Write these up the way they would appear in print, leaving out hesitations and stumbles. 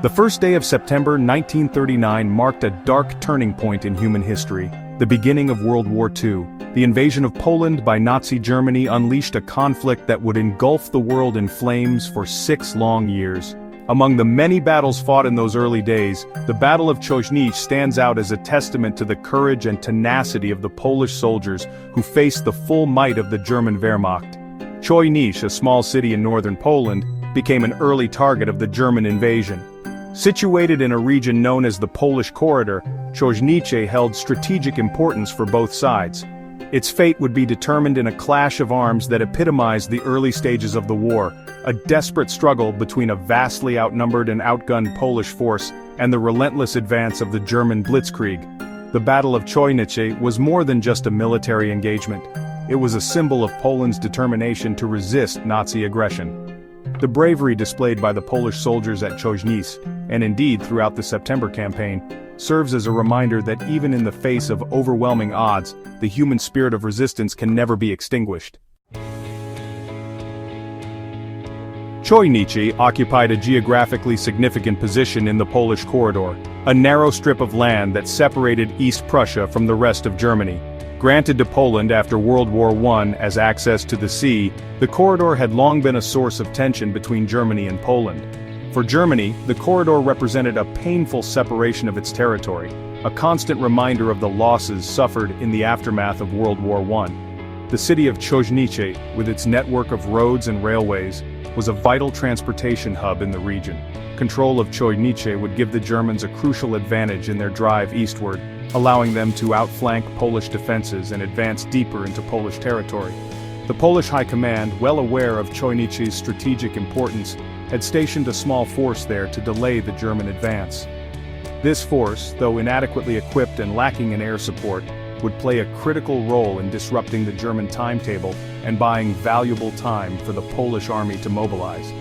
The first day of September 1939 marked a dark turning point in human history, the beginning of World War II. The invasion of Poland by Nazi Germany unleashed a conflict that would engulf the world in flames for 6 long years. Among the many battles fought in those early days, the Battle of Chojnice stands out as a testament to the courage and tenacity of the Polish soldiers who faced the full might of the German Wehrmacht. Chojnice, a small city in northern Poland, became an early target of the German invasion. Situated in a region known as the Polish Corridor, Chojnice held strategic importance for both sides. Its fate would be determined in a clash of arms that epitomized the early stages of the war, a desperate struggle between a vastly outnumbered and outgunned Polish force and the relentless advance of the German Blitzkrieg. The Battle of Chojnice was more than just a military engagement. It was a symbol of Poland's determination to resist Nazi aggression. The bravery displayed by the Polish soldiers at Chojnice, and indeed throughout the September campaign, serves as a reminder that even in the face of overwhelming odds, the human spirit of resistance can never be extinguished. Chojnice occupied a geographically significant position in the Polish corridor, a narrow strip of land that separated East Prussia from the rest of Germany. Granted to Poland after World War I as access to the sea, the corridor had long been a source of tension between Germany and Poland. For Germany, the corridor represented a painful separation of its territory, a constant reminder of the losses suffered in the aftermath of World War I. The city of Chojnice, with its network of roads and railways, was a vital transportation hub in the region. Control of Chojnice would give the Germans a crucial advantage in their drive eastward, allowing them to outflank Polish defenses and advance deeper into Polish territory. The Polish High Command, well aware of Chojnice's strategic importance, had stationed a small force there to delay the German advance. This force, though inadequately equipped and lacking in air support, would play a critical role in disrupting the German timetable and buying valuable time for the Polish army to mobilize.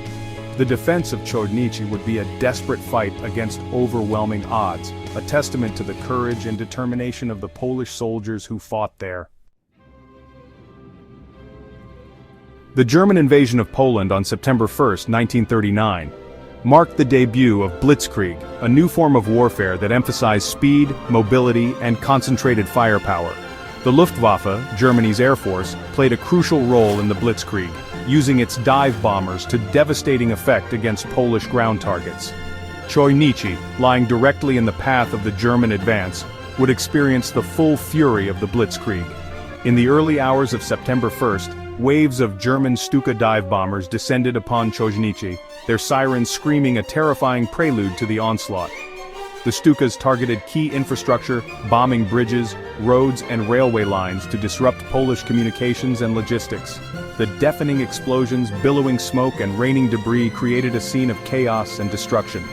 The defense of Chojnice would be a desperate fight against overwhelming odds, a testament to the courage and determination of the Polish soldiers who fought there. The German invasion of Poland on September 1, 1939, marked the debut of Blitzkrieg, a new form of warfare that emphasized speed, mobility, and concentrated firepower. The Luftwaffe, Germany's air force, played a crucial role in the Blitzkrieg, using its dive bombers to devastating effect against Polish ground targets. Chojnice, lying directly in the path of the German advance, would experience the full fury of the Blitzkrieg. In the early hours of September 1, waves of German Stuka dive bombers descended upon Chojnice, their sirens screaming a terrifying prelude to the onslaught. The Stukas targeted key infrastructure, bombing bridges, roads and railway lines to disrupt Polish communications and logistics. The deafening explosions, billowing smoke and raining debris created a scene of chaos and destruction.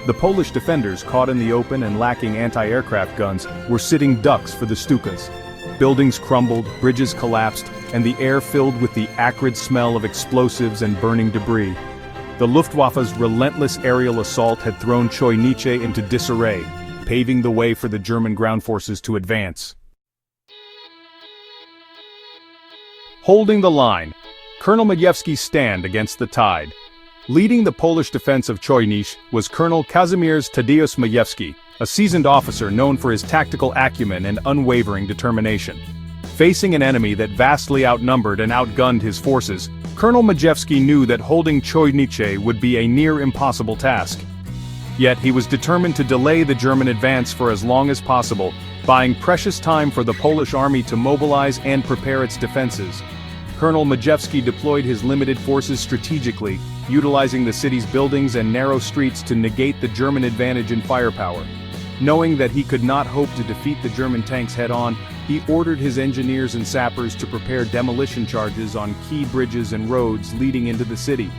The Polish defenders, caught in the open and lacking anti-aircraft guns, were sitting ducks for the Stukas. Buildings crumbled, bridges collapsed, and the air filled with the acrid smell of explosives and burning debris. The Luftwaffe's relentless aerial assault had thrown Chojnice into disarray, paving the way for the German ground forces to advance. Holding the line, Colonel Majewski's stand against the tide. Leading the Polish defense of Chojnice was Colonel Kazimierz Tadeusz Majewski, a seasoned officer known for his tactical acumen and unwavering determination. Facing an enemy that vastly outnumbered and outgunned his forces, Colonel Majewski knew that holding Chojnice would be a near-impossible task. Yet he was determined to delay the German advance for as long as possible, buying precious time for the Polish army to mobilize and prepare its defenses. Colonel Majewski deployed his limited forces strategically, utilizing the city's buildings and narrow streets to negate the German advantage in firepower. Knowing that he could not hope to defeat the German tanks head-on, he ordered his engineers and sappers to prepare demolition charges on key bridges and roads leading into the city.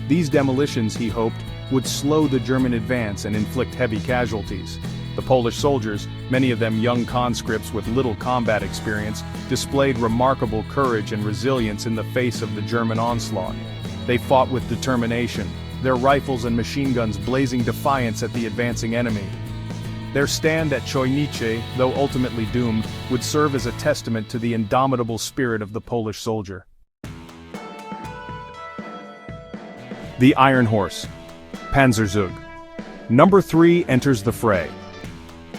These demolitions, he hoped, would slow the German advance and inflict heavy casualties. The Polish soldiers, many of them young conscripts with little combat experience, displayed remarkable courage and resilience in the face of the German onslaught. They fought with determination, their rifles and machine guns blazing defiance at the advancing enemy. Their stand at Chojnice, though ultimately doomed, would serve as a testament to the indomitable spirit of the Polish soldier. The Iron Horse, Panzerzug. Number 3 enters the fray.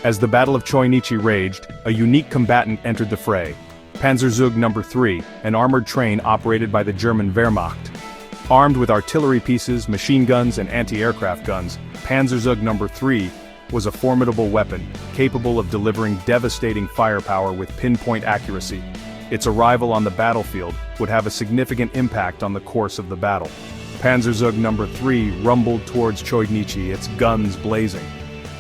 As the Battle of Chojnice raged, a unique combatant entered the fray. Panzerzug No. 3, an armored train operated by the German Wehrmacht. Armed with artillery pieces, machine guns, and anti-aircraft guns, Panzerzug No. 3 was a formidable weapon, capable of delivering devastating firepower with pinpoint accuracy. Its arrival on the battlefield would have a significant impact on the course of the battle. Panzerzug No. 3 rumbled towards Chojnice, its guns blazing.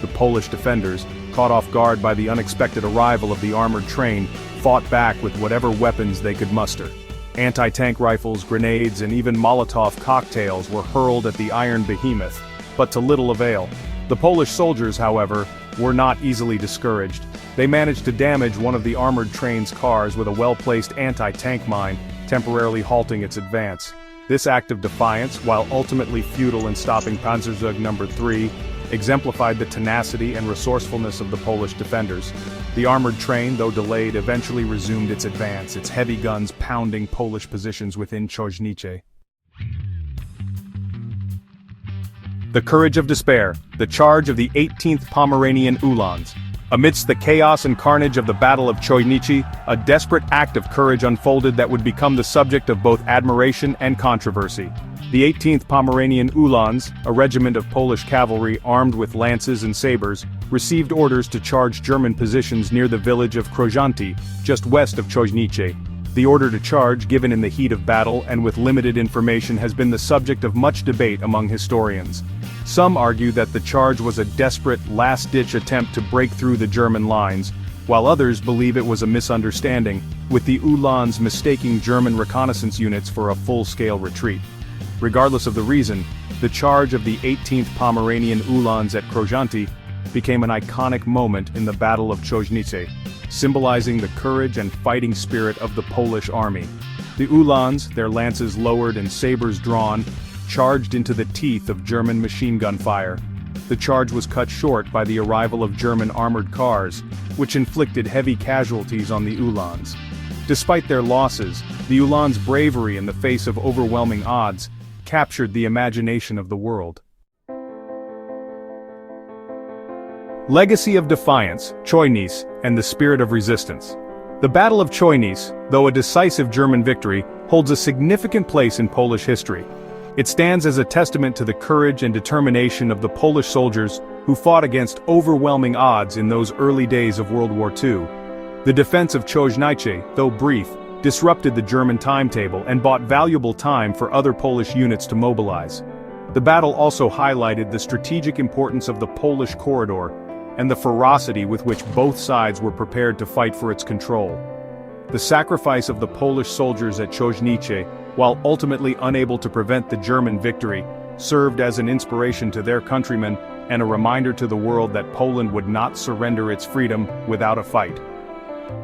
The Polish defenders, caught off guard by the unexpected arrival of the armored train, fought back with whatever weapons they could muster. Anti-tank rifles, grenades, and even Molotov cocktails were hurled at the iron behemoth, but to little avail. The Polish soldiers, however, were not easily discouraged. They managed to damage one of the armored train's cars with a well-placed anti-tank mine, temporarily halting its advance. This act of defiance, while ultimately futile in stopping Panzerzug No. 3, exemplified the tenacity and resourcefulness of the Polish defenders. The armored train, though delayed, eventually resumed its advance, its heavy guns pounding Polish positions within Chojnice. The courage of despair, the charge of the 18th Pomeranian Uhlans. Amidst the chaos and carnage of the Battle of Chojnice, a desperate act of courage unfolded that would become the subject of both admiration and controversy. The 18th Pomeranian Uhlans, a regiment of Polish cavalry armed with lances and sabers, received orders to charge German positions near the village of Chojnice, just west of Chojnice. The order to charge, given in the heat of battle and with limited information, has been the subject of much debate among historians. Some argue that the charge was a desperate, last-ditch attempt to break through the German lines, while others believe it was a misunderstanding, with the Uhlans mistaking German reconnaissance units for a full-scale retreat. Regardless of the reason, the charge of the 18th Pomeranian Uhlans at Chojnice became an iconic moment in the Battle of Chojnice, symbolizing the courage and fighting spirit of the Polish army. The Uhlans, their lances lowered and sabers drawn, charged into the teeth of German machine gun fire. The charge was cut short by the arrival of German armored cars, which inflicted heavy casualties on the Uhlans. Despite their losses, the Uhlans' bravery in the face of overwhelming odds captured the imagination of the world. Legacy of defiance, Chojnice, and the spirit of resistance. The Battle of Chojnice, though a decisive German victory, holds a significant place in Polish history. It stands as a testament to the courage and determination of the Polish soldiers who fought against overwhelming odds in those early days of World War II. The defense of Chojnice, though brief, disrupted the German timetable and bought valuable time for other Polish units to mobilize. The battle also highlighted the strategic importance of the Polish corridor and the ferocity with which both sides were prepared to fight for its control. The sacrifice of the Polish soldiers at Chojnice, while ultimately unable to prevent the German victory, served as an inspiration to their countrymen and a reminder to the world that Poland would not surrender its freedom without a fight.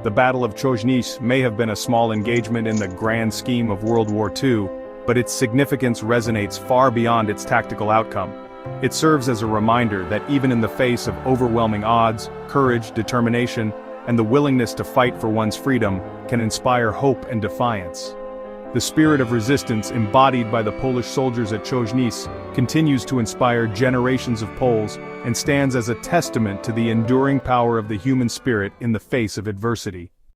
The Battle of Chojnice may have been a small engagement in the grand scheme of World War II, but its significance resonates far beyond its tactical outcome. It serves as a reminder that even in the face of overwhelming odds, courage, determination, and the willingness to fight for one's freedom can inspire hope and defiance. The spirit of resistance embodied by the Polish soldiers at Chojnice continues to inspire generations of Poles and stands as a testament to the enduring power of the human spirit in the face of adversity.